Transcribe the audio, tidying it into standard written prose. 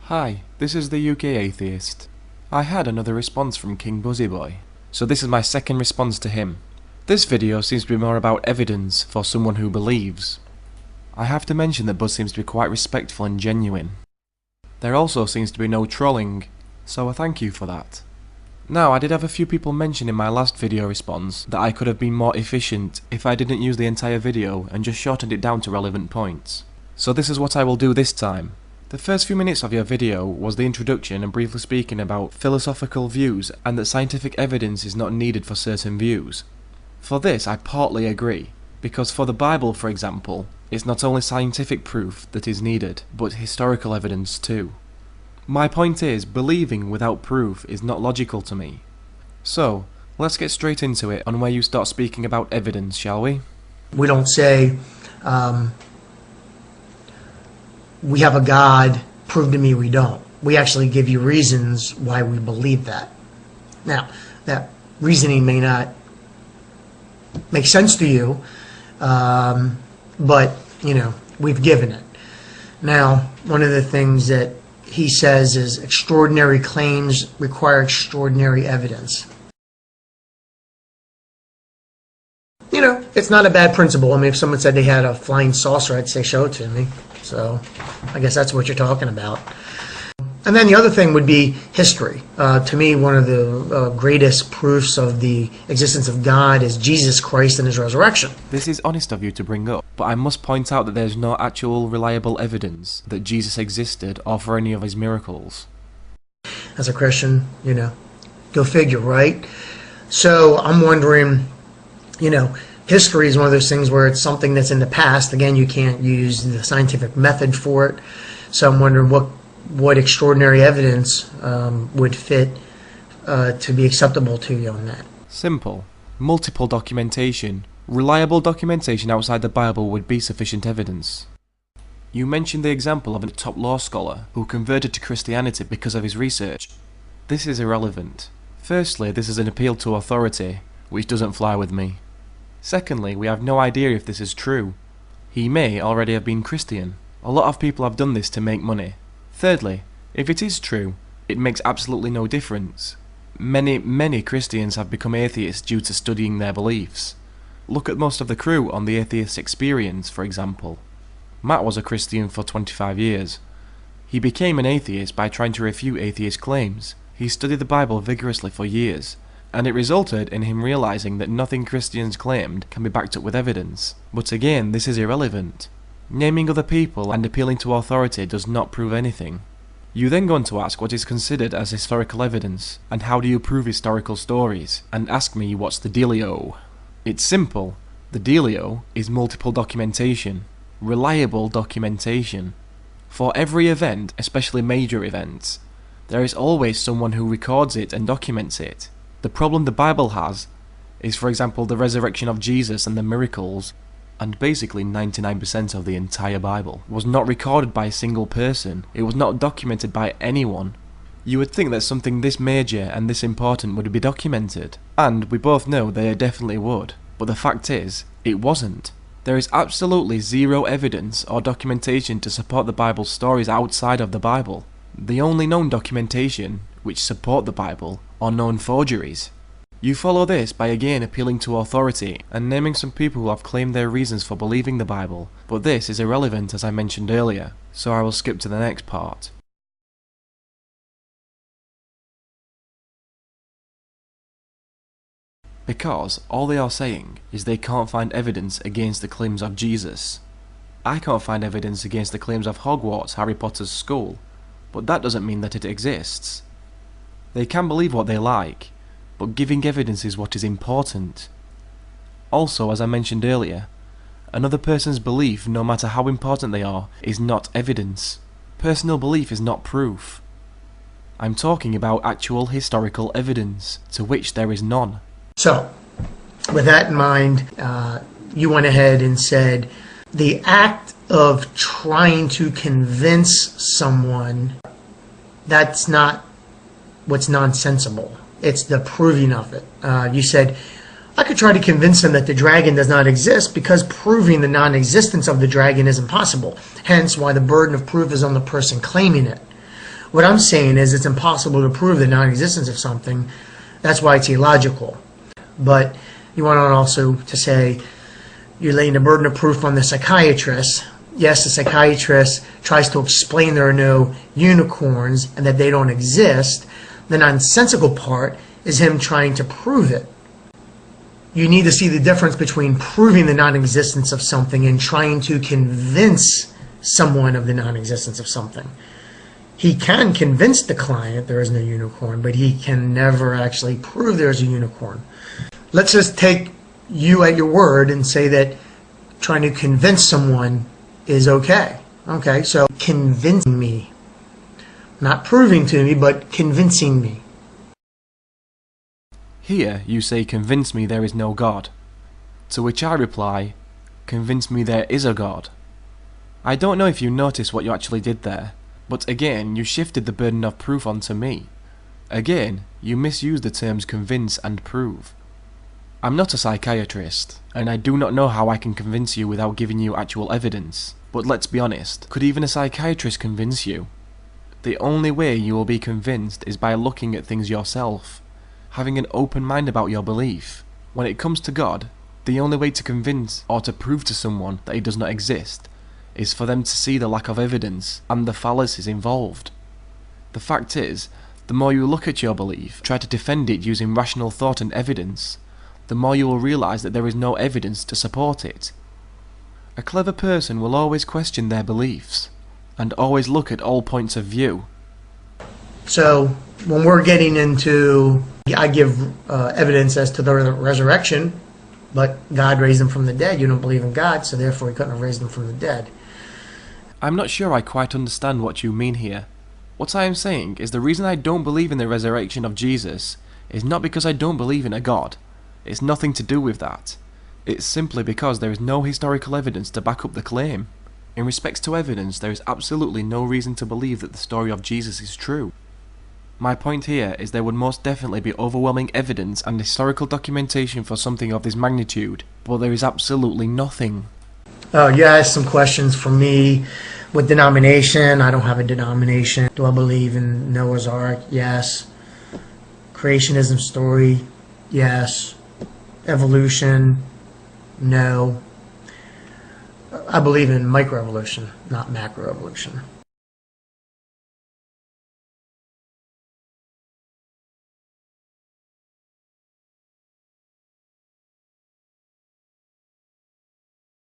Hi, this is the UK Atheist. I had another response from KingBuzzyBoy, so this is my second response to him. This video seems to be more about evidence for someone who believes. I have to mention that Buzz seems to be quite respectful and genuine. There also seems to be no trolling, so a thank you for that. Now, I did have a few people mention in my last video response that I could have been more efficient if I didn't use the entire video and just shortened it down to relevant points. So this is what I will do this time. The first few minutes of your video was the introduction and briefly speaking about philosophical views and that scientific evidence is not needed for certain views. For this I partly agree, because for the Bible, for example, it's not only scientific proof that is needed, but historical evidence too. My point is, believing without proof is not logical to me. So, let's get straight into it on where you start speaking about evidence, shall we? We don't say, we have a God, prove to me we don't. We actually give you reasons why we believe that. Now, that reasoning may not make sense to you, but, we've given it. Now, one of the things that he says is extraordinary claims require extraordinary evidence. It's not a bad principle. I mean, if someone said they had a flying saucer, I'd say, show it to me. So I guess that's what you're talking about. And then the other thing would be history. To me, one of the greatest proofs of the existence of God is Jesus Christ and his resurrection. This is honest of you to bring up, but I must point out that there's no actual reliable evidence that Jesus existed or for any of his miracles. As a Christian, go figure, right? So I'm wondering, history is one of those things where it's something that's in the past. Again, you can't use the scientific method for it. So I'm wondering what extraordinary evidence would fit to be acceptable to you on that. Simple. Multiple documentation. Reliable documentation outside the Bible would be sufficient evidence. You mentioned the example of a top law scholar who converted to Christianity because of his research. This is irrelevant. Firstly, this is an appeal to authority, which doesn't fly with me. Secondly, we have no idea if this is true. He may already have been Christian. A lot of people have done this to make money. Thirdly, if it is true, it makes absolutely no difference. Many Christians have become atheists due to studying their beliefs. Look at most of the crew on the Atheist Experience, for example. Matt was a Christian for 25 years. He became an atheist by trying to refute atheist claims. He studied the Bible vigorously for years, and it resulted in him realizing that nothing Christians claimed can be backed up with evidence. But again, this is irrelevant. Naming other people and appealing to authority does not prove anything. You then go on to ask what is considered as historical evidence, and how do you prove historical stories, and ask me what's the dealio. It's simple. The dealio is multiple documentation. Reliable documentation. For every event, especially major events, there is always someone who records it and documents it. The problem the Bible has is, for example, the resurrection of Jesus and the miracles, and basically 99% of the entire Bible was not recorded by a single person. It was not documented by anyone. You would think that something this major and this important would be documented, and we both know they definitely would, but the fact is, it wasn't. There is absolutely zero evidence or documentation to support the Bible's stories outside of the Bible. The only known documentation which support the Bible are known forgeries. You follow this by again appealing to authority and naming some people who have claimed their reasons for believing the Bible, but this is irrelevant as I mentioned earlier, so I will skip to the next part. Because all they are saying is they can't find evidence against the claims of Jesus. I can't find evidence against the claims of Hogwarts, Harry Potter's school, but that doesn't mean that it exists. They can believe what they like, but giving evidence is what is important. Also, as I mentioned earlier, another person's belief, no matter how important they are, is not evidence. Personal belief is not proof. I'm talking about actual historical evidence, to which there is none. So, with that in mind, you went ahead and said the act of trying to convince someone, that's not what's nonsensical. It's the proving of it. You said, I could try to convince them that the dragon does not exist because proving the non-existence of the dragon is impossible. Hence why the burden of proof is on the person claiming it. What I'm saying is it's impossible to prove the non-existence of something. That's why it's illogical. But you want on also to say you're laying the burden of proof on the psychiatrist. Yes, the psychiatrist tries to explain there are no unicorns and that they don't exist. The nonsensical part is him trying to prove it. You need to see the difference between proving the non-existence of something and trying to convince someone of the non-existence of something. He can convince the client there is no unicorn, but he can never actually prove there's a unicorn. Let's just take you at your word and say that trying to convince someone is okay. Okay, so convincing me. Not proving to me, but convincing me. Here you say, convince me there is no God. To which I reply, convince me there is a God. I don't know if you noticed what you actually did there, but again you shifted the burden of proof onto me. Again, you misused the terms convince and prove. I'm not a psychiatrist, and I do not know how I can convince you without giving you actual evidence. But let's be honest, could even a psychiatrist convince you? The only way you will be convinced is by looking at things yourself, having an open mind about your belief. When it comes to God, the only way to convince or to prove to someone that he does not exist is for them to see the lack of evidence and the fallacies involved. The fact is, the more you look at your belief, try to defend it using rational thought and evidence, the more you will realise that there is no evidence to support it. A clever person will always question their beliefs, and always look at all points of view. So, when we're getting into, I give evidence as to the resurrection, but God raised him from the dead. You don't believe in God, so therefore he couldn't have raised him from the dead. I'm not sure I quite understand what you mean here. What I am saying is the reason I don't believe in the resurrection of Jesus is not because I don't believe in a God. It's nothing to do with that. It's simply because there is no historical evidence to back up the claim. In respects to evidence, there is absolutely no reason to believe that the story of Jesus is true. My point here is there would most definitely be overwhelming evidence and historical documentation for something of this magnitude, but there is absolutely nothing. You asked some questions for me with denomination. I don't have a denomination. Do I believe in Noah's Ark? Yes. Creationism story? Yes. Evolution? No. I believe in microevolution, not macroevolution.